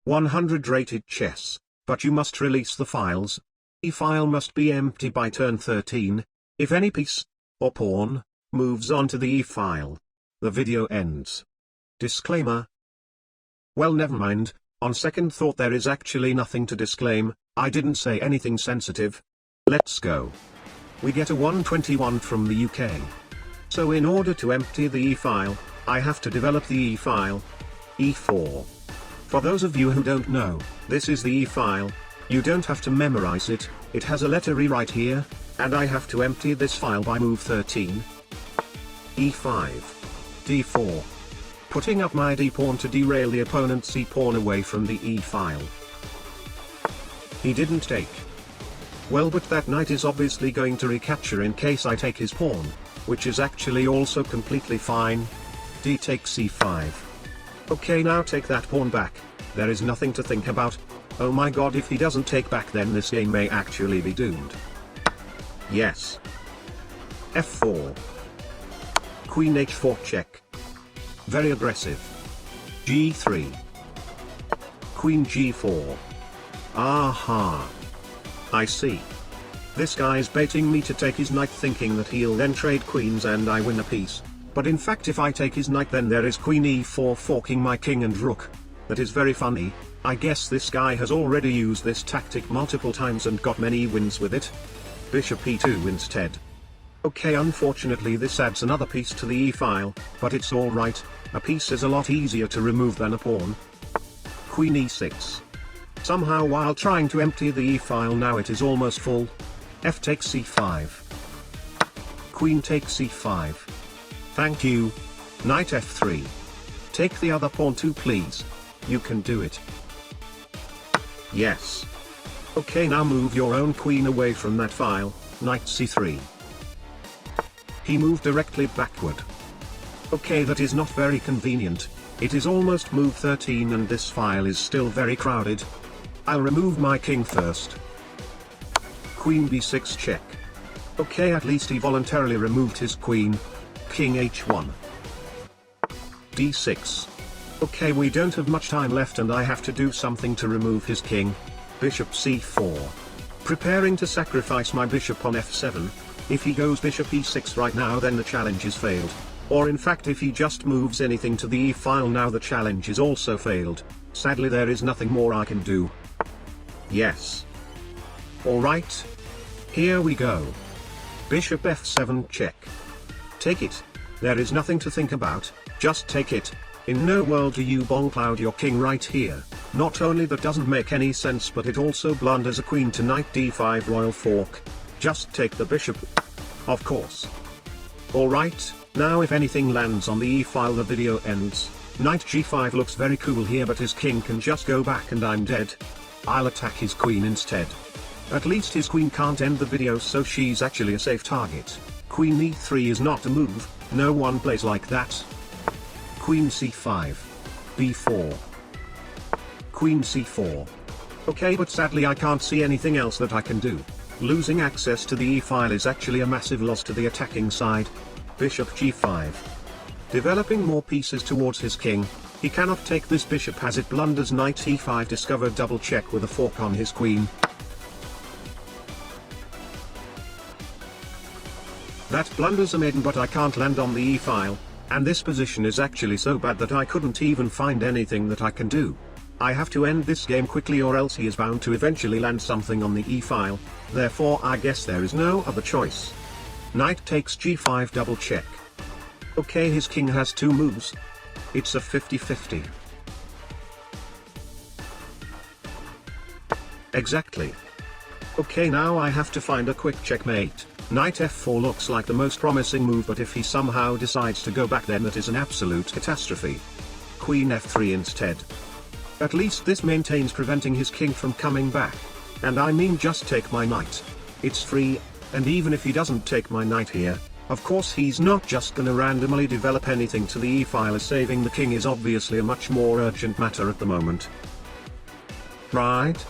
100 rated chess, but you must release the files. E-file must be empty by turn 13, if any piece, or pawn, moves onto the E-file. The video ends. Disclaimer. Well, never mind, on second thought there is actually nothing to disclaim, I didn't say anything sensitive. Let's go. We get a 121 from the UK. So in order to empty the E-file, I have to develop the E-file. E4. For those of you who don't know, this is the E-file. You don't have to memorize it, it has a letter E right here, and I have to empty this file by move 13. E5. D4. Putting up my D-pawn to derail the opponent's C-pawn away from the E-file. He didn't take. Well, but that knight is obviously going to recapture in case I take his pawn, which is actually also completely fine. D takes C5. Okay, now take that pawn back, there is nothing to think about. Oh my god, if he doesn't take back then this game may actually be doomed. Yes. F4. Queen H4 check. Very aggressive. G3. Queen G4. Aha. I see. This guy's baiting me to take his knight thinking that he'll then trade queens and I win a piece. But in fact if I take his knight then there is Queen E4 forking my king and rook. That is very funny. I guess this guy has already used this tactic multiple times and got many wins with it. Bishop E2 instead. Okay, unfortunately this adds another piece to the E-file, but it's alright, a piece is a lot easier to remove than a pawn. Queen E6. Somehow while trying to empty the E-file now it is almost full. F takes C5. Queen takes C5. Thank you. Knight F3. Take the other pawn too please. You can do it. Yes. Okay, now move your own queen away from that file, Knight C3. He moved directly backward. Okay, that is not very convenient, it is almost move 13 and this file is still very crowded. I'll remove my king first. Queen B6 check. Okay, at least he voluntarily removed his queen. King H1. D6. Okay, we don't have much time left and I have to do something to remove his king. Bishop C4. Preparing to sacrifice my bishop on F7. If he goes bishop E6 right now then the challenge is failed. Or in fact if he just moves anything to the E-file now the challenge is also failed. Sadly there is nothing more I can do. Yes. Alright. Here we go. Bishop F7 check. Take it. There is nothing to think about, just take it. In no world do you bomb cloud your king right here. Not only that doesn't make any sense but it also blunders a queen to knight D5 royal fork. Just take the bishop. Of course. Alright, now if anything lands on the E-file the video ends. Knight G5 looks very cool here but his king can just go back and I'm dead. I'll attack his queen instead. At least his queen can't end the video so she's actually a safe target. Queen E3 is not a move, no one plays like that. Queen C5. B4. Queen C4. Okay, but sadly I can't see anything else that I can do. Losing access to the E-file is actually a massive loss to the attacking side. Bishop G5. Developing more pieces towards his king, he cannot take this bishop as it blunders knight E5 discovered double check with a fork on his queen. That blunders a maiden but I can't land on the E-file, and this position is actually so bad that I couldn't even find anything that I can do. I have to end this game quickly or else he is bound to eventually land something on the E-file, therefore I guess there is no other choice. Knight takes G5 double check. Okay, his king has two moves. It's a 50-50. Exactly. Okay, now I have to find a quick checkmate. Knight F4 looks like the most promising move but if he somehow decides to go back then that is an absolute catastrophe. Queen F3 instead. At least this maintains preventing his king from coming back. And I mean just take my knight. It's free, and even if he doesn't take my knight here, of course he's not just gonna randomly develop anything to the E-file as saving the king is obviously a much more urgent matter at the moment. Right?